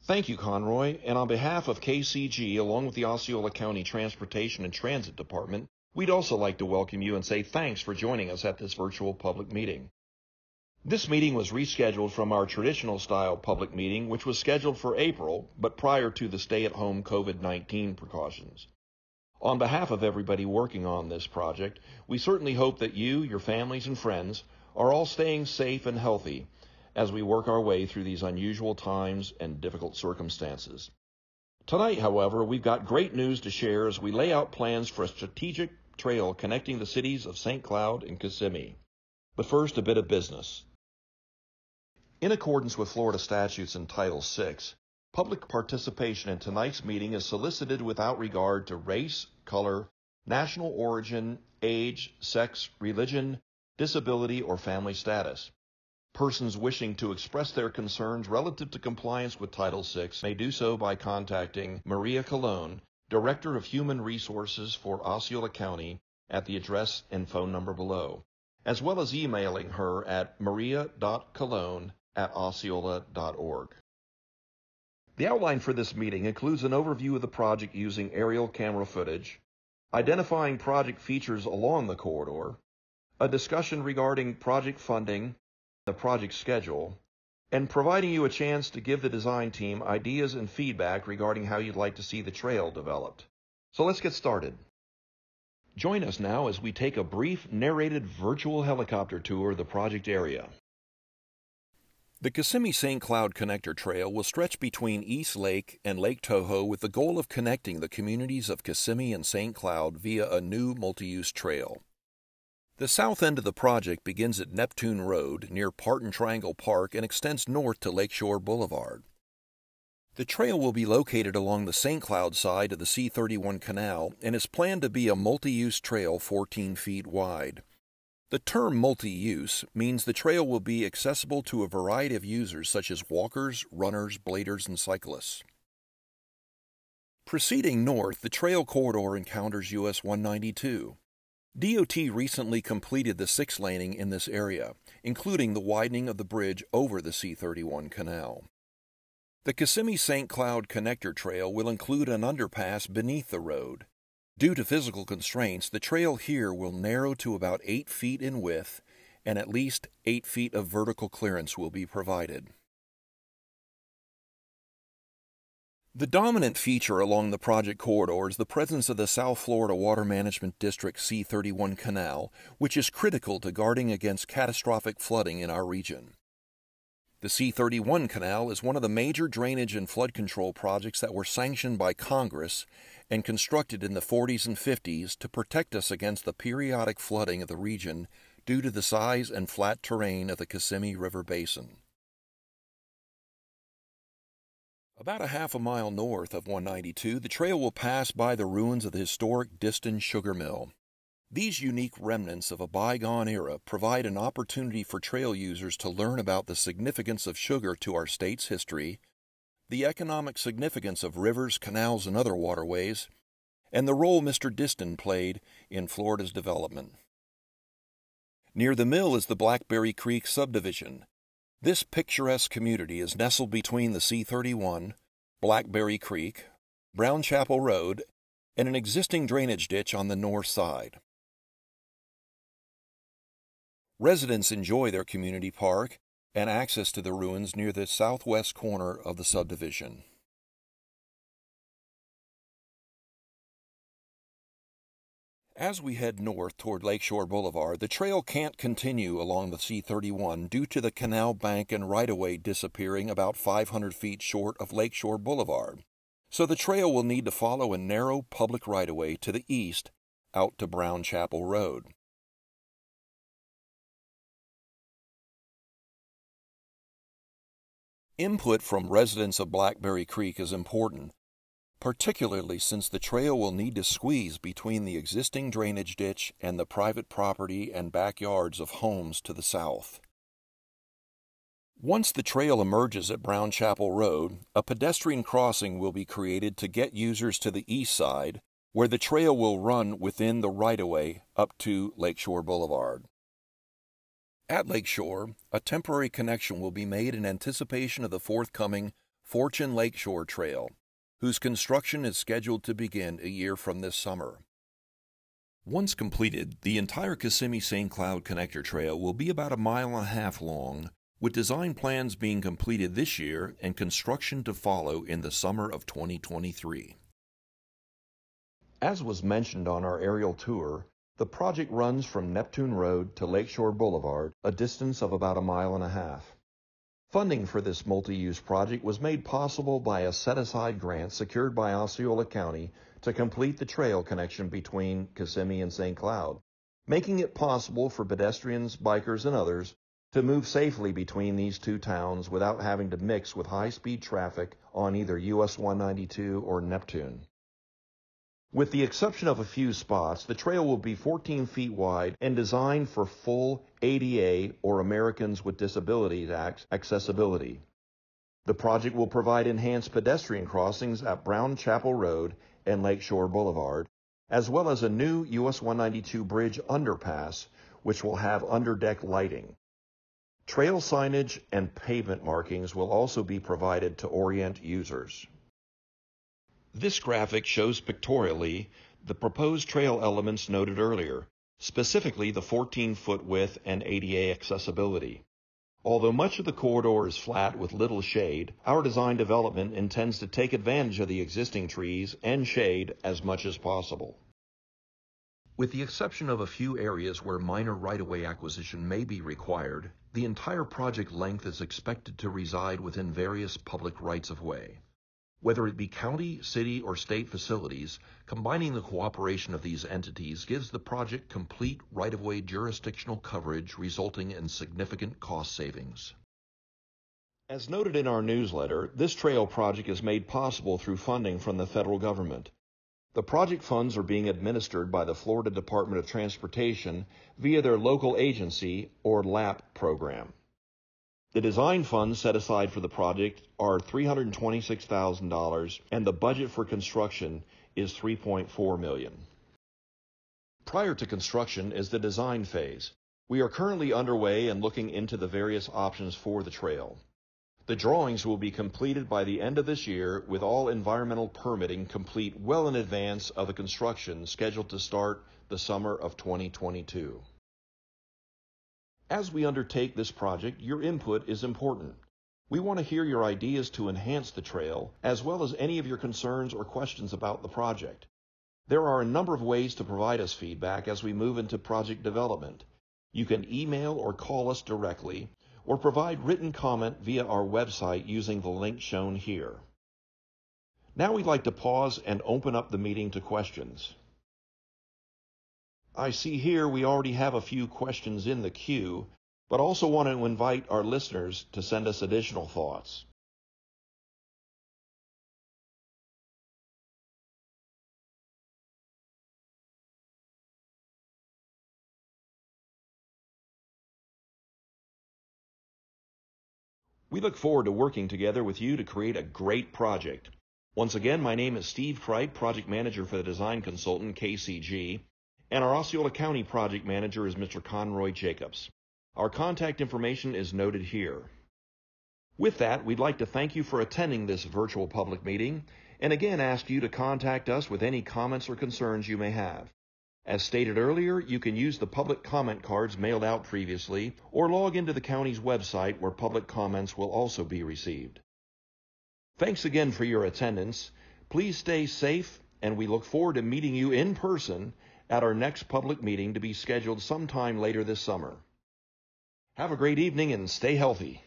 Thank you, Conroy, and on behalf of KCG, along with the Osceola County Transportation and Transit Department, we'd also like to welcome you and say thanks for joining us at this virtual public meeting. This meeting was rescheduled from our traditional style public meeting, which was scheduled for April, but prior to the stay-at-home COVID-19 precautions. On behalf of everybody working on this project, we certainly hope that you, your families, and friends are all staying safe and healthy as we work our way through these unusual times and difficult circumstances. Tonight, however, we've got great news to share as we lay out plans for a strategic trail connecting the cities of St. Cloud and Kissimmee. But first, a bit of business. In accordance with Florida statutes in Title VI, public participation in tonight's meeting is solicited without regard to race, color, national origin, age, sex, religion, disability, or family status. Persons wishing to express their concerns relative to compliance with Title VI may do so by contacting Maria Colon, Director of Human Resources for Osceola County, at the address and phone number below, as well as emailing her at maria.colon@osceola.org. The outline for this meeting includes an overview of the project using aerial camera footage, identifying project features along the corridor, a discussion regarding project funding, the project schedule, and providing you a chance to give the design team ideas and feedback regarding how you'd like to see the trail developed. So let's get started. Join us now as we take a brief narrated virtual helicopter tour of the project area. The Kissimmee-St. Cloud Connector Trail will stretch between East Lake and Lake Toho with the goal of connecting the communities of Kissimmee and St. Cloud via a new multi-use trail. The south end of the project begins at Neptune Road near Parton Triangle Park and extends north to Lakeshore Boulevard. The trail will be located along the St. Cloud side of the C-31 Canal and is planned to be a multi-use trail 14 feet wide. The term multi-use means the trail will be accessible to a variety of users such as walkers, runners, bladers, and cyclists. Proceeding north, the trail corridor encounters US 192. DOT recently completed the 6-laning in this area, including the widening of the bridge over the C-31 Canal. The Kissimmee-St. Cloud Connector Trail will include an underpass beneath the road. Due to physical constraints, the trail here will narrow to about 8 feet in width, and at least 8 feet of vertical clearance will be provided. The dominant feature along the project corridor is the presence of the South Florida Water Management District C-31 Canal, which is critical to guarding against catastrophic flooding in our region. The C-31 Canal is one of the major drainage and flood control projects that were sanctioned by Congress and constructed in the 40s and 50s to protect us against the periodic flooding of the region due to the size and flat terrain of the Kissimmee River Basin. About a half a mile north of 192, the trail will pass by the ruins of the historic Diston Sugar Mill. These unique remnants of a bygone era provide an opportunity for trail users to learn about the significance of sugar to our state's history, the economic significance of rivers, canals, and other waterways, and the role Mr. Diston played in Florida's development. Near the mill is the Blackberry Creek subdivision. This picturesque community is nestled between the C-31, Blackberry Creek, Brown Chapel Road, and an existing drainage ditch on the north side. Residents enjoy their community park and access to the ruins near the southwest corner of the subdivision. As we head north toward Lakeshore Boulevard, the trail can't continue along the C-31 due to the canal bank and right-of-way disappearing about 500 feet short of Lakeshore Boulevard, so the trail will need to follow a narrow public right-of-way to the east out to Brown Chapel Road. Input from residents of Blackberry Creek is important, particularly since the trail will need to squeeze between the existing drainage ditch and the private property and backyards of homes to the south. Once the trail emerges at Brown Chapel Road, a pedestrian crossing will be created to get users to the east side, where the trail will run within the right-of-way up to Lakeshore Boulevard. At Lakeshore, a temporary connection will be made in anticipation of the forthcoming Fortune Lakeshore Trail, whose construction is scheduled to begin a year from this summer. Once completed, the entire Kissimmee-St. Cloud Connector Trail will be about 1.5 miles long, with design plans being completed this year and construction to follow in the summer of 2023. As was mentioned on our aerial tour, the project runs from Neptune Road to Lakeshore Boulevard, a distance of about 1.5 miles. Funding for this multi-use project was made possible by a set-aside grant secured by Osceola County to complete the trail connection between Kissimmee and St. Cloud, making it possible for pedestrians, bikers, and others to move safely between these two towns without having to mix with high-speed traffic on either US 192 or Neptune. With the exception of a few spots, the trail will be 14 feet wide and designed for full ADA, or Americans with Disabilities Act, accessibility. The project will provide enhanced pedestrian crossings at Brown Chapel Road and Lakeshore Boulevard, as well as a new US 192 bridge underpass, which will have underdeck lighting. Trail signage and pavement markings will also be provided to orient users. This graphic shows pictorially the proposed trail elements noted earlier, specifically the 14-foot width and ADA accessibility. Although much of the corridor is flat with little shade, our design development intends to take advantage of the existing trees and shade as much as possible. With the exception of a few areas where minor right-of-way acquisition may be required, the entire project length is expected to reside within various public rights-of-way. Whether it be county, city, or state facilities, combining the cooperation of these entities gives the project complete right-of-way jurisdictional coverage, resulting in significant cost savings. As noted in our newsletter, this trail project is made possible through funding from the federal government. The project funds are being administered by the Florida Department of Transportation via their local agency, or LAP program. The design funds set aside for the project are $326,000, and the budget for construction is $3.4 million. Prior to construction is the design phase. We are currently underway and looking into the various options for the trail. The drawings will be completed by the end of this year, with all environmental permitting complete well in advance of the construction scheduled to start the summer of 2022. As we undertake this project, your input is important. We want to hear your ideas to enhance the trail, as well as any of your concerns or questions about the project. There are a number of ways to provide us feedback as we move into project development. You can email or call us directly, or provide written comment via our website using the link shown here. Now we'd like to pause and open up the meeting to questions. I see here we already have a few questions in the queue, but also want to invite our listeners to send us additional thoughts. We look forward to working together with you to create a great project. Once again, my name is Steve Kripe, Project Manager for the Design Consultant, KCG, and our Osceola County Project Manager is Mr. Conroy Jacobs. Our contact information is noted here. With that, we'd like to thank you for attending this virtual public meeting, and again ask you to contact us with any comments or concerns you may have. As stated earlier, you can use the public comment cards mailed out previously, or log into the county's website where public comments will also be received. Thanks again for your attendance. Please stay safe, and we look forward to meeting you in person at our next public meeting to be scheduled sometime later this summer. Have a great evening and stay healthy.